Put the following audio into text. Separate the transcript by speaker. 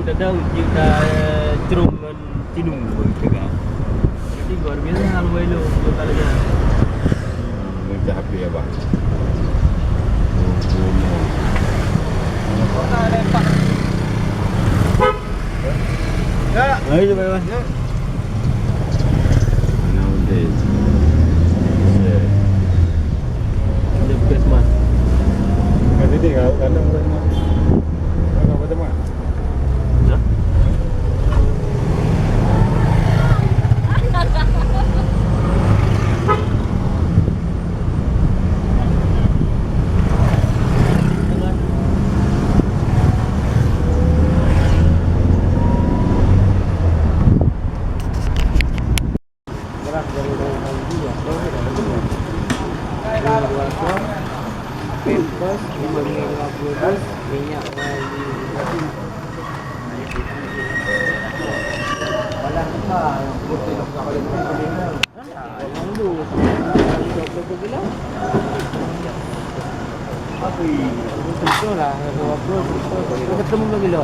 Speaker 1: Kadang kita cerung dengan tinung juga. Jadi luar biasa hal welo kalau dia.
Speaker 2: Macam apa ya bang? Ya. Ayo coba bang. Ya. Nowadays. Yeah.
Speaker 1: The best man.
Speaker 2: Kasi di kau kadang orang kau bertemu.
Speaker 1: Ya. Pempes, $5.50, minyak wangi. Walang ka, buti lang ka kayo ng pagkina. Walang luz, $20 kilo. Apoy, ito lah, ketemu lagi lo.